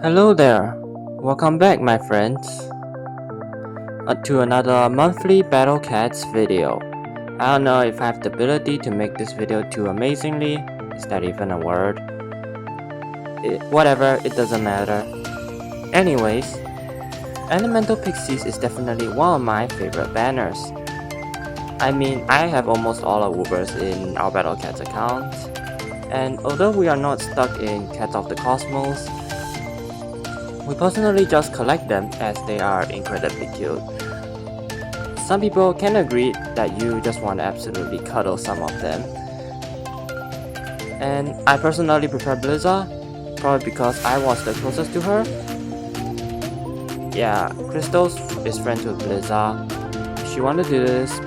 Hello there, welcome back my friends to another monthly Battle Cats video. I don't know if I have the ability to make this video too amazingly, is that even a word? Whatever, it doesn't matter. Anyways, Elemental Pixies is definitely one of my favorite banners. I mean, I have almost all of Woobers in our Battle Cats account, and although we are not stuck in Cats of the Cosmos, we personally just collect them as they are incredibly cute. Some people can agree that you just want to absolutely cuddle some of them. And I personally prefer Blizzard, probably because I was the closest to her. Yeah, Crystals is friends with Blizzard. She wanted to do this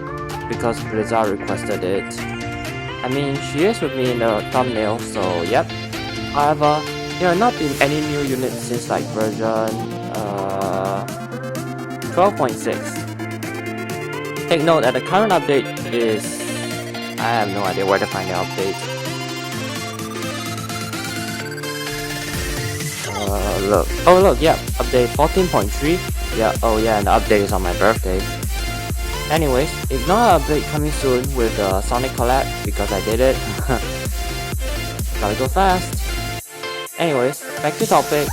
because Blizzard requested it. I mean, she is with me in the thumbnail, so yep. However, there have not been any new units since like version 12.6. Take note that the current update is... I have no idea where to find the update. Look. Oh look, yeah, update 14.3. Yeah, oh yeah, and the update is on my birthday. Anyways, ignore the update coming soon with the Sonic collab because I did it. Gotta go fast. Anyways, back to topic.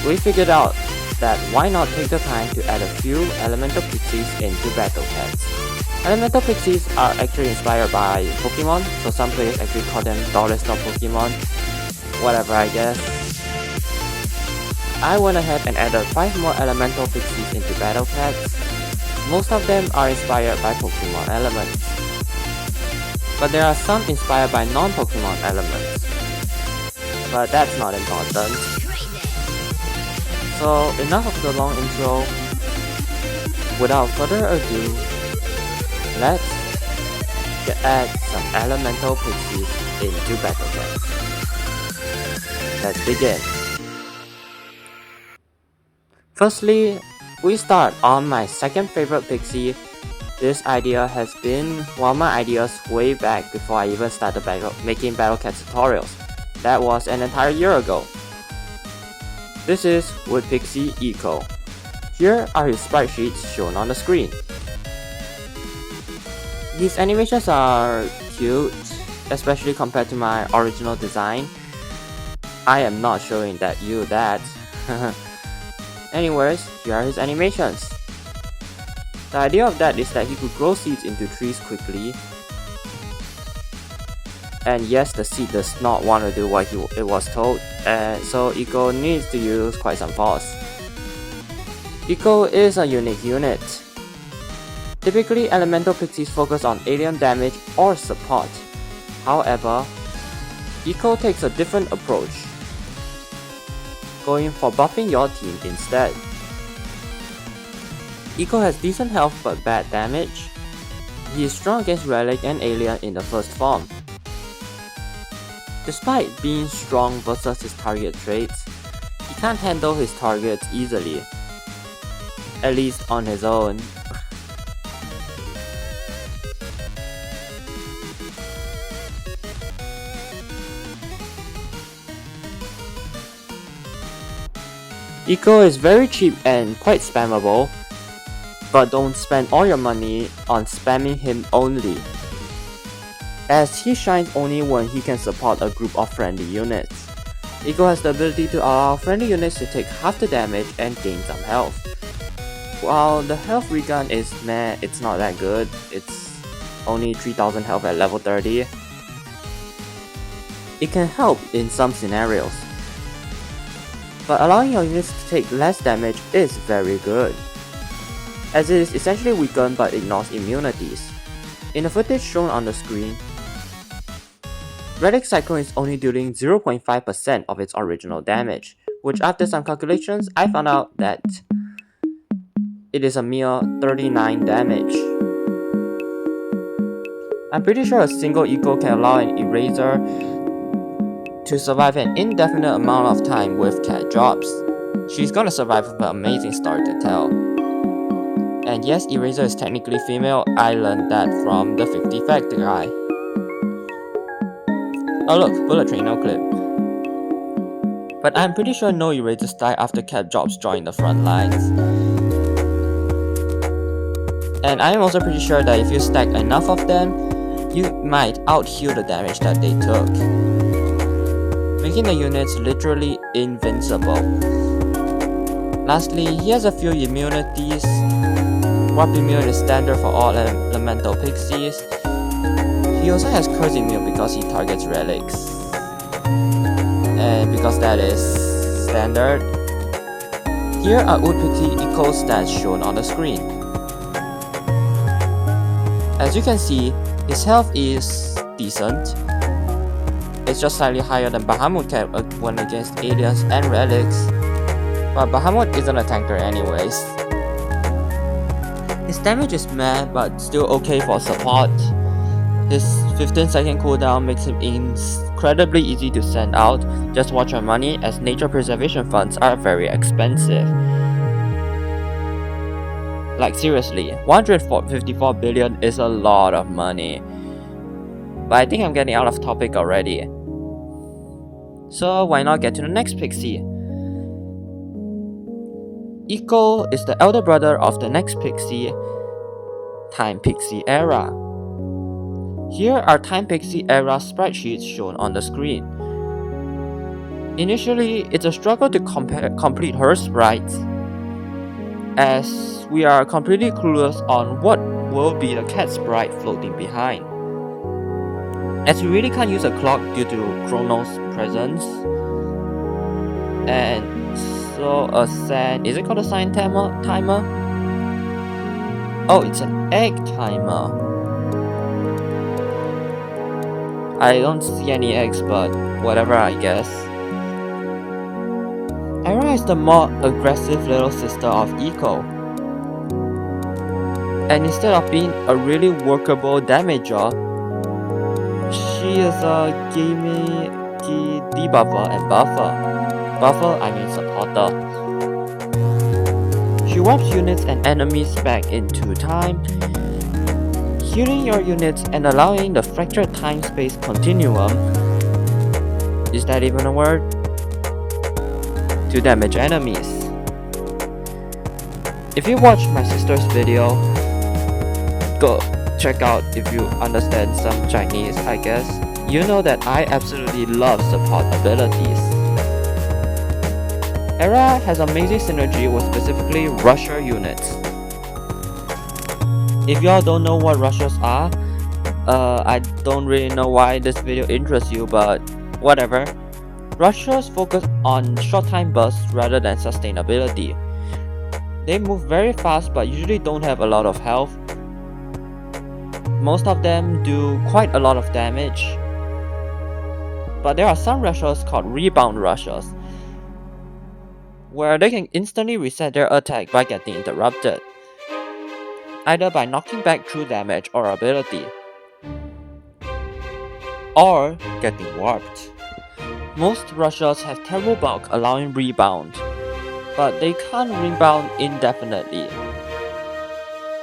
We figured out that why not take the time to add a few Elemental Pixies into Battle Cats. Elemental Pixies are actually inspired by Pokemon, so some players actually call them Dollar Store Pokemon. Whatever, I guess. I went ahead and added 5 more Elemental Pixies into Battle Cats. Most of them are inspired by Pokemon elements, but there are some inspired by non-Pokemon elements. But that's not important. So enough of the long intro. Without further ado, let's add some Elemental Pixies into Battle Cats. Let's begin. Firstly, we start on my second favorite Pixie. This idea has been one of my ideas way back before I even started making Battle Cats tutorials. That was an entire year ago. This is Wood Pixie Eco. Here are his sprite sheets shown on the screen. These animations are cute, especially compared to my original design. I am not showing you that. Anyways, here are his animations. The idea of that is that he could grow seeds into trees quickly. And yes, the seed does not want to do what it was told, so Eco needs to use quite some force. Eco is a unique unit. Typically, Elemental Pixies focus on alien damage or support. However, Eco takes a different approach, going for buffing your team instead. Eco has decent health but bad damage. He is strong against Relic and Alien in the first form. Despite being strong versus his target traits, he can't handle his targets easily. At least on his own. Eco is very cheap and quite spammable, but don't spend all your money on spamming him only, as he shines only when he can support a group of friendly units. Eco has the ability to allow friendly units to take half the damage and gain some health. While the health recon is meh, it's not that good. It's only 3000 health at level 30. It can help in some scenarios, but allowing your units to take less damage is very good, as it is essentially weakened but ignores immunities. In the footage shown on the screen, Relic Cyclone is only dealing 0.5% of its original damage, which after some calculations I found out that it is a mere 39 damage. I'm pretty sure a single Eco can allow an Eraser to survive an indefinite amount of time with cat drops. She's gonna survive with an amazing story to tell. And yes, Eraser is technically female, I learned that from the 50 Fact guy. Oh look, bullet train, no clip. But I'm pretty sure no erasers die after cat drops join the front lines. And I'm also pretty sure that if you stack enough of them, you might out-heal the damage that they took, making the units literally invincible. Lastly, he has a few immunities. Warp immune is standard for all elemental pixies. He also has curse immune because he targets relics. And because that is standard, here are Wood Pixie eco stats shown on the screen. As you can see, his health is decent. It's just slightly higher than Bahamut Cat when against aliens and relics, but Bahamut isn't a tanker anyways. His damage is meh, but still okay for support. His 15-second cooldown makes him incredibly easy to send out. Just watch your money, as nature preservation funds are very expensive. Like seriously, 154 billion is a lot of money. But I think I'm getting out of topic already. So why not get to the next pixie? Eco is the elder brother of the next pixie, Time Pixie Era. Here are Time Pixie Era spreadsheets shown on the screen. Initially, it's a struggle to complete her sprites, as we are completely clueless on what will be the cat sprite floating behind. As we really can't use a clock due to Chrono's presence. And so a sand, is it called a sign timer? Oh, it's an egg timer. I don't see any eggs, but whatever, I guess. Era is the more aggressive little sister of Eco. And instead of being a really workable damager, she is a gimmicky debuffer and buffer. Buffer, I mean supporter. She warps units and enemies back into time, healing your units and allowing the fractured time-space continuum, is that even a word? To damage enemies. If you watched my sister's video, go check out if you understand some Chinese, I guess. You know that I absolutely love support abilities. Era has amazing synergy with specifically rusher units. If y'all don't know what rushers are, I don't really know why this video interests you, but whatever. Rushers focus on short time bursts rather than sustainability. They move very fast but usually don't have a lot of health. Most of them do quite a lot of damage. But there are some rushers called rebound rushers, where they can instantly reset their attack by getting interrupted, either by knocking back true damage or ability, or getting warped. Most rushers have terrible bulk allowing rebound, but they can't rebound indefinitely.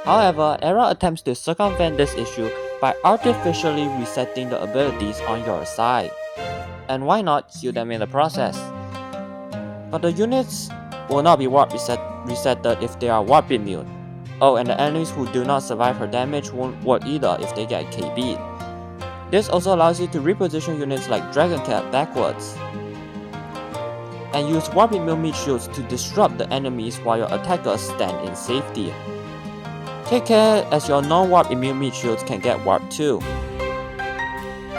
However, Era attempts to circumvent this issue by artificially resetting the abilities on your side, and why not heal them in the process? But the units will not be warp resetted if they are warp immune. Oh, and the enemies who do not survive her damage won't work either if they get KB'd. This also allows you to reposition units like Dragon Cat backwards, and use warp immune meat shields to disrupt the enemies while your attackers stand in safety. Take care, as your non-warp immune meat shields can get warped too.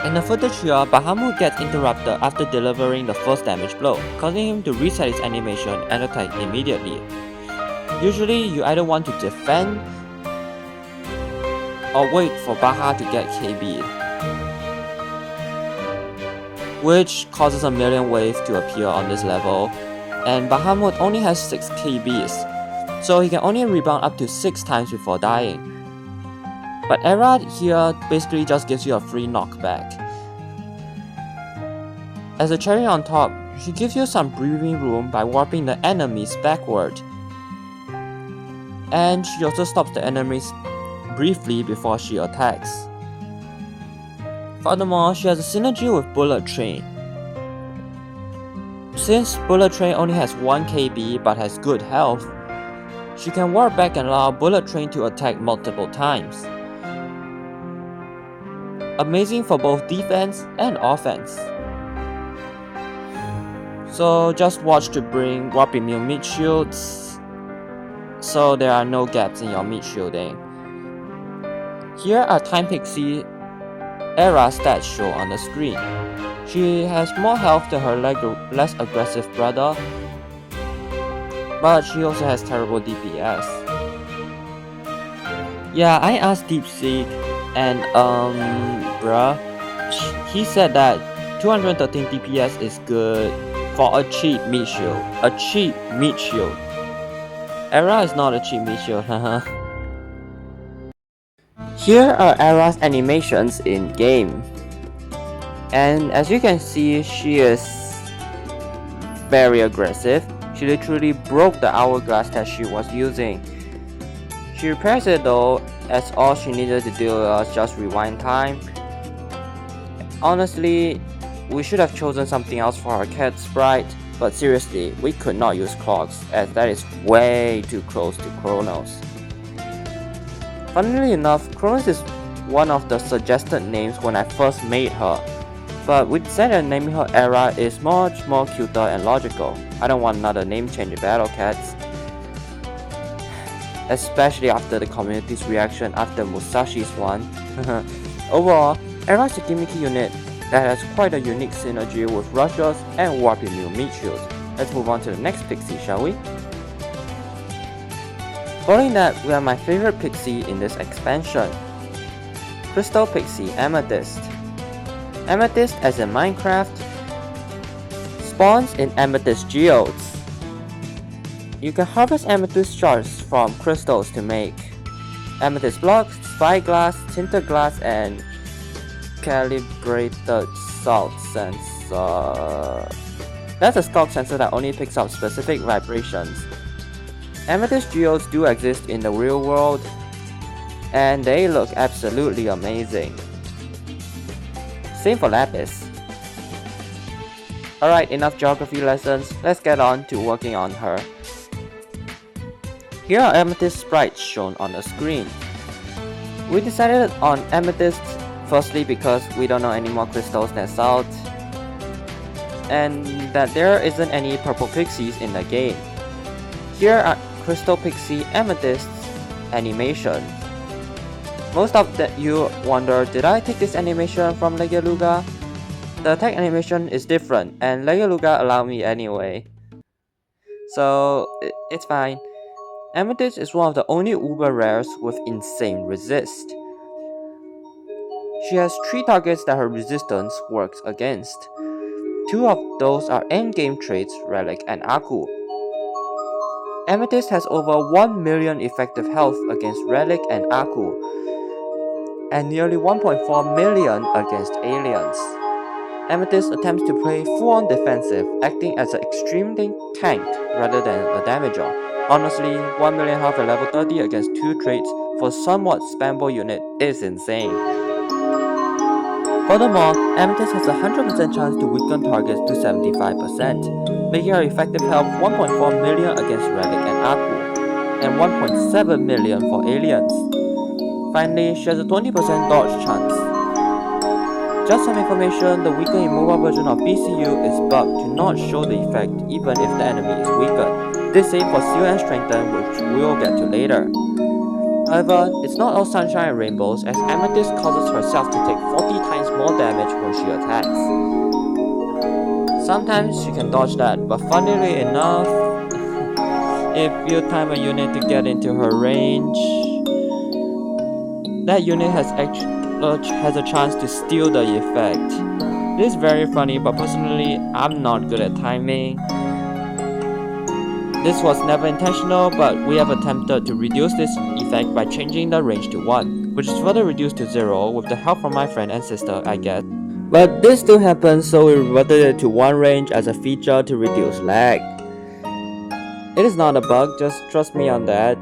In the footage here, Bahamut gets interrupted after delivering the first damage blow, causing him to reset his animation and attack immediately. Usually, you either want to defend or wait for Baha to get KB'd, which causes a million waves to appear on this level, and Bahamut only has 6 KBs, so he can only rebound up to 6 times before dying. But Era here basically just gives you a free knockback. As a cherry on top, she gives you some breathing room by warping the enemies backward. And she also stops the enemies briefly before she attacks. Furthermore, she has a synergy with Bullet Train. Since Bullet Train only has 1 KB but has good health, she can warp back and allow Bullet Train to attack multiple times. Amazing for both defense and offense. So just watch to bring Warp Immune meat shields so there are no gaps in your meat shielding. Here are Time Pixie era stats shown on the screen. She has more health than her less aggressive brother, but she also has terrible DPS. Yeah, I asked DeepSeek and bruh, he said that 213 DPS is good for a cheap meat shield. A cheap meat shield. Era is not a cheap meat shield, haha. Here are Era's animations in game. And as you can see, she is very aggressive. She literally broke the hourglass that she was using. She repairs it though, as all she needed to do was just rewind time. Honestly, we should have chosen something else for our cat sprite, but seriously, we could not use clocks as that is way too close to Kronos. Funnily enough, Kronos is one of the suggested names when I first made her, but we decided that naming her Era is much more cuter and logical. I don't want another name change in Battle Cats, especially after the community's reaction after Musashi's one. Overall, Era is a gimmicky unit that has quite a unique synergy with rushes and Warp Immune meat shields. Let's move on to the next pixie, shall we? Following that, we have my favorite pixie in this expansion, Crystal Pixie Amethyst. Amethyst, as in Minecraft, spawns in amethyst geodes. You can harvest amethyst shards from crystals to make amethyst blocks, spyglass, tinted glass, and calibrated salt sensor. That's a stock sensor that only picks up specific vibrations. Amethyst geodes do exist in the real world, and they look absolutely amazing. Same for lapis. Alright, enough geography lessons, let's get on to working on her. Here are amethyst sprites shown on the screen. We decided on amethyst firstly because we don't know any more crystals than salt, and that there isn't any purple pixies in the game. Here are Crystal Pixie Amethyst animations. Most of you wonder, did I take this animation from Legaluga? The attack animation is different, and Legaluga allowed me anyway. So, it's fine. Amethyst is one of the only uber rares with insane resist. She has 3 targets that her resistance works against. 2 of those are endgame traits, Relic and Aku. Amethyst has over 1 million effective health against Relic and Aku, and nearly 1.4 million against aliens. Amethyst attempts to play full-on defensive, acting as an extreme tank rather than a damager. Honestly, 1 million health at level 30 against 2 traits for a somewhat spammable unit is insane. Furthermore, Amethyst has a 100% chance to weaken targets to 75%, making her effective health 1.4 million against Relic and Aku, and 1.7 million for aliens. Finally, she has a 20% dodge chance. Just some information, the weakened immobile version of BCU is bugged to not show the effect even if the enemy is weakened. This same for Seal and Strengthen, which we'll get to later. However, it's not all sunshine and rainbows, as Amethyst causes herself to take 40 times more damage when she attacks. Sometimes she can dodge that, but funnily enough, if you time a unit to get into her range, that unit has a chance to steal the effect. This is very funny, but personally, I'm not good at timing. This was never intentional, but we have attempted to reduce this effect by changing the range to 1, which is further reduced to 0 with the help from my friend and sister, I guess. But this still happens, so we reverted it to 1 range as a feature to reduce lag. It is not a bug, just trust me on that.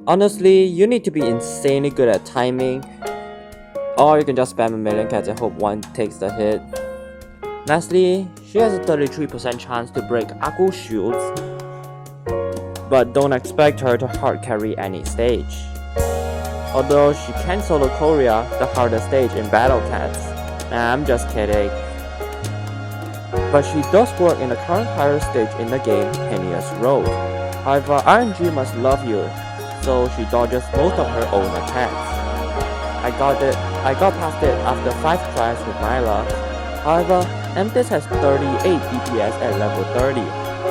Honestly, you need to be insanely good at timing, or you can just spam a million cats and hope one takes the hit. Lastly, She has a 33% chance to break Aku's shields, but don't expect her to hard carry any stage. Although she can solo Korea, the hardest stage in Battle Cats. Nah, I'm just kidding. But she does work in the current hardest stage in the game, Henia's Road. However, RNG must love you, so she dodges most of her own attacks. I got past it after 5 tries with my luck. However, Amethyst has 38 DPS at level 30,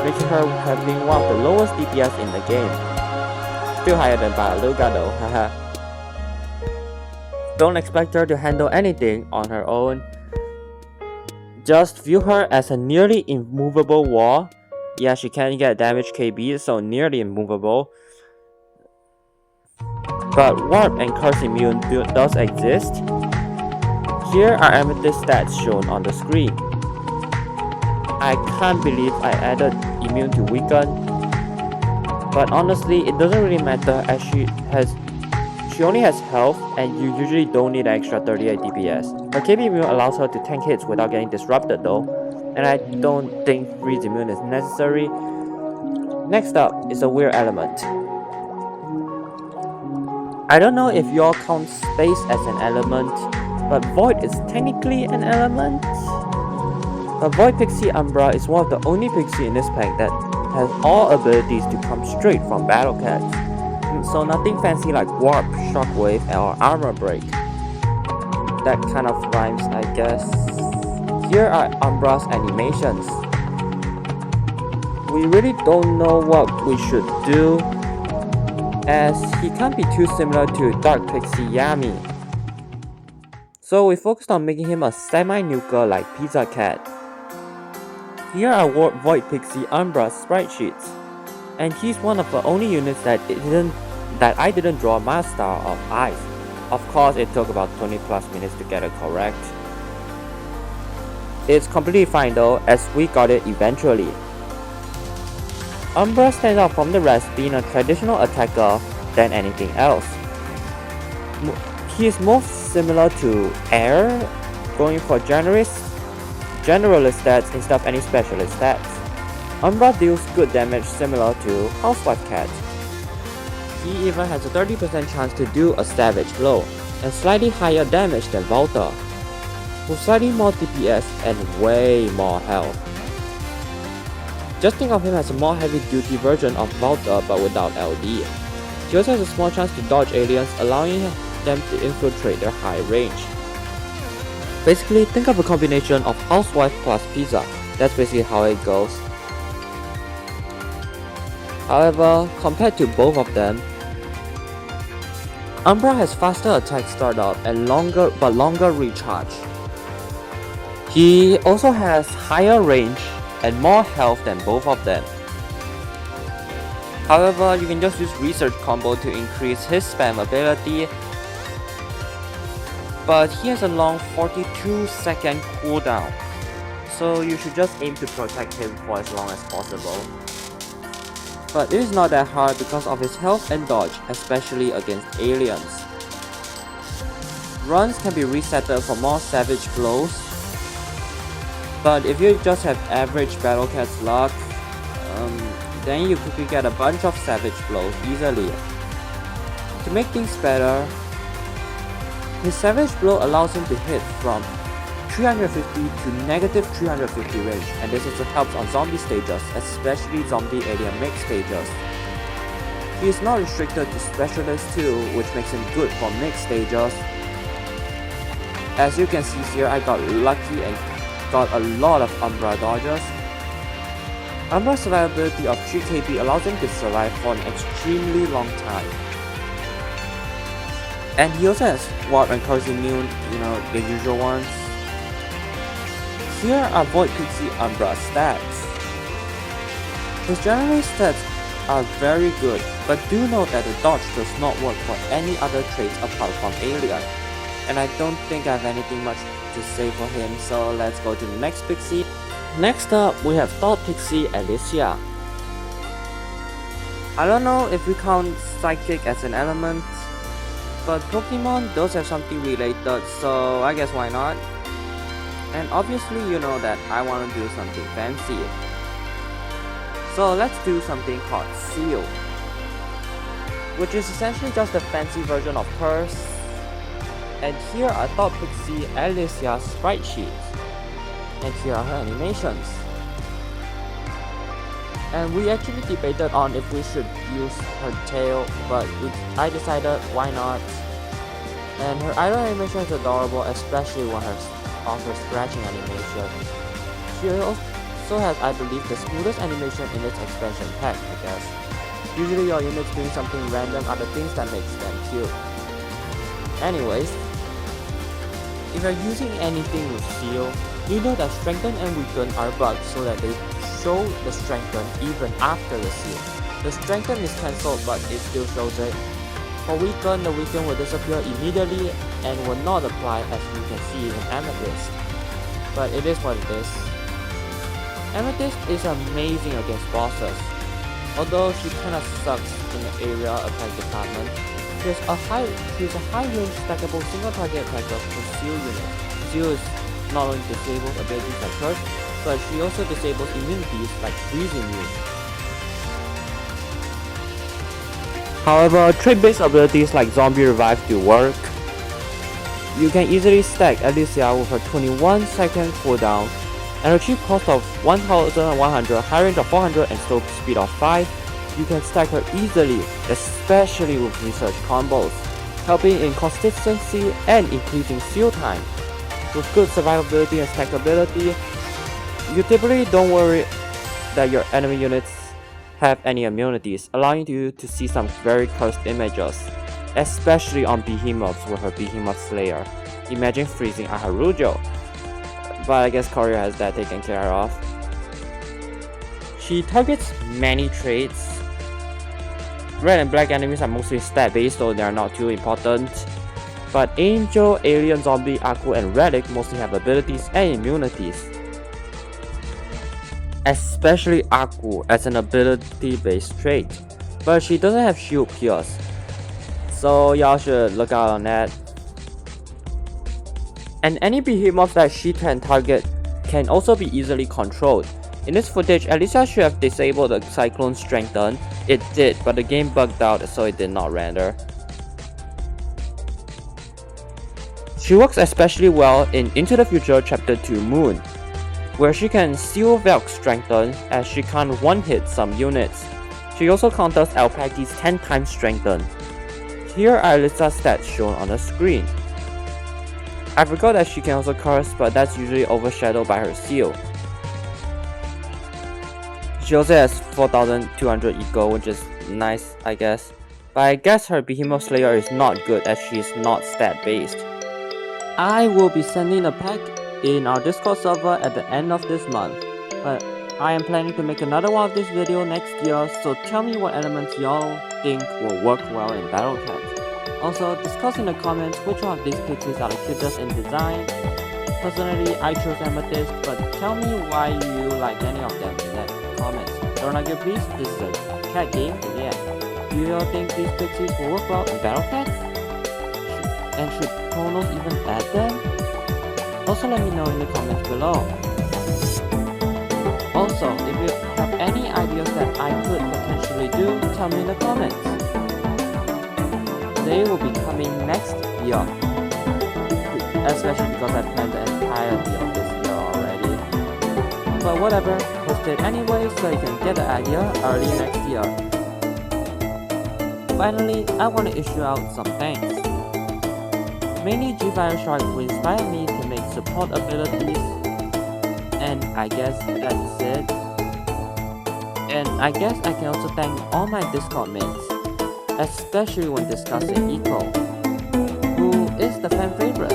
making her having one of the lowest DPS in the game. Still higher than Baraluga though, haha. Don't expect her to handle anything on her own. Just view her as a nearly immovable wall. Yeah, she can get damage KB, so nearly immovable. But Warp and Curse Immune does exist. Here are Amethyst stats shown on the screen. I can't believe I added Immune to Weaken. But honestly, it doesn't really matter as she only has health and you usually don't need extra 38 DPS. Her KB Immune allows her to tank hits without getting disrupted though, and I don't think Freeze Immune is necessary. Next up is a weird element. I don't know if y'all count space as an element, but Void is technically an element. A Void Pixie Umbra is one of the only Pixie in this pack that has all abilities to come straight from Battle Cats. So nothing fancy like Warp, Shockwave, or Armor Break. That kind of rhymes, I guess. Here are Umbra's animations. We really don't know what we should do, as he can't be too similar to Dark Pixie Yami. So we focused on making him a semi-nuker like Pizza Cat. Here are Void Pixie Umbra sprite sheets, and he's one of the only units that I didn't draw my style of Ice. Of course, it took about 20 plus minutes to get it correct. It's completely fine though, as we got it eventually. Umbra stands out from the rest being a traditional attacker than anything else. He is most similar to Air, going for generalist stats instead of any specialist stats. Umbra deals good damage similar to Housewife Cat. He even has a 30% chance to do a Savage Blow, and slightly higher damage than Volta, with slightly more DPS and way more health. Just think of him as a more heavy duty version of Volta but without LD. He also has a small chance to dodge aliens, allowing them to infiltrate their high range. Basically, think of a combination of Housewife plus Pizza. That's basically how it goes. However, compared to both of them, Umbra has faster attack startup and longer recharge. He also has higher range and more health than both of them. However, you can just use Research combo to increase his spam ability, but he has a long 42-second cooldown, so you should just aim to protect him for as long as possible. But it is not that hard because of his health and dodge, especially against aliens. Runs can be resetted for more Savage Blows, but if you just have average Battle Cat's luck, then you quickly get a bunch of Savage Blows easily. To make things better, his Savage Blow allows him to hit from 350 to negative 350 range, and this also helps on zombie stages, especially zombie alien mix stages. He is not restricted to specialist too, which makes him good for mixed stages. As you can see here, I got lucky and got a lot of Umbra dodges. Umbra's survivability of 3 KB allows him to survive for an extremely long time. And he also has Warp and Curse Immune, the usual ones. Here are Void Pixie Umbra stats. His general stats are very good, but do note that the dodge does not work for any other traits apart from Alien. And I don't think I have anything much to say for him, so let's go to the next Pixie. Next up, we have Thought Pixie Alicia. I don't know if we count Psychic as an element, but Pokemon does have something related, so I guess why not? And obviously you know that I want to do something fancy. So let's do something called seal, which is essentially just a fancy version of hers. And here are top Pixie Alicia's sprite sheets. And here are her animations. And we actually debated on if we should use her tail, but I decided why not. And her idle animation is adorable, especially when her scratching animation. She also has, I believe, the smoothest animation in its expansion pack, I guess. Usually your units doing something random are the things that makes them cute. Anyways, if you're using anything with seal, you know that strengthen and weaken are bugged so that they show the strengthen even after the seal. The strengthen is cancelled but it still shows it. For weaken, the weaken will disappear immediately and will not apply as you can see in Amethyst. But it is what it is. Amethyst is amazing against bosses. Although she kinda sucks in the area attack department, she has a high range stackable single target attacker for Seal unit. Seal is not only disables abilities like hers, but she also disables immunities like freezing moves. However, trait-based abilities like Zombie Revive do work. You can easily stack Alicia with her 21-second cooldown and her cheap cost of 1100, high range of 400 and slow speed of 5. You can stack her easily, especially with research combos, helping in consistency and increasing seal time. With good survivability and stackability, you typically don't worry that your enemy units have any immunities, allowing you to see some very cursed images, especially on behemoths with her behemoth slayer. Imagine freezing a Harujo, but I guess Courier has that taken care of. She targets many traits. Red and black enemies are mostly stat based, so they are not too important. But Angel, Alien, Zombie, Aku, and Relic mostly have abilities and immunities. Especially Aku as an ability based trait, but she doesn't have shield pierce, so y'all should look out on that. And any behemoth that she can target can also be easily controlled. In this footage, Alicia should have disabled the Cyclone Strengthen. It did, but the game bugged out so it did not render. She works especially well in Into the Future Chapter 2 Moon, where she can seal Velk Strengthen as she can't one-hit some units. She also counters Alpaki's 10 times Strengthen. Here are Alicia's stats shown on the screen. I forgot that she can also curse, but that's usually overshadowed by her seal. She also has 4200 eco, which is nice, I guess. But I guess her Behemoth Slayer is not good as she is not stat based. I will be sending a pack in our Discord server at the end of this month, but I am planning to make another one of this video next year, so tell me what elements y'all think will work well in Battle Cat. Also, discuss in the comments which one of these pixies are the cutest in design. Personally, I chose Amethyst, but tell me why you like any of them in the comments. Don't argue please, this is a cat game in the end. Do y'all think these pixies will work well in Battle Cat? And should Chronos even add them? Also let me know in the comments below. Also, if you have any ideas that I could potentially do, tell me in the comments. They will be coming next year, especially because I planned the entirety of this year already. But whatever, post it anyway so you can get the idea early next year. Finally, I want to issue out some thanks. Mainly G-Fire Shark who inspired me to make support abilities, and I guess that's it. And I guess I can also thank all my Discord mates, especially when discussing Eco, who is the fan favorite,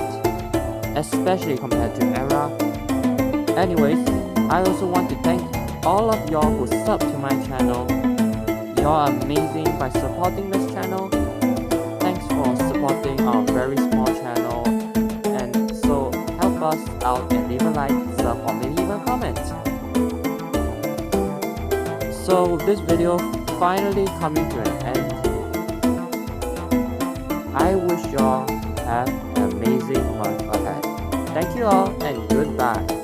especially compared to Era. Anyways, I also want to thank all of y'all who sub to my channel. Y'all are amazing by supporting this channel. Thanks for supporting our very small channel, and so help us out and leave a like, sub, or maybe even comment. So with this video finally coming to an end, I wish y'all have an amazing month ahead. Thank you all and goodbye.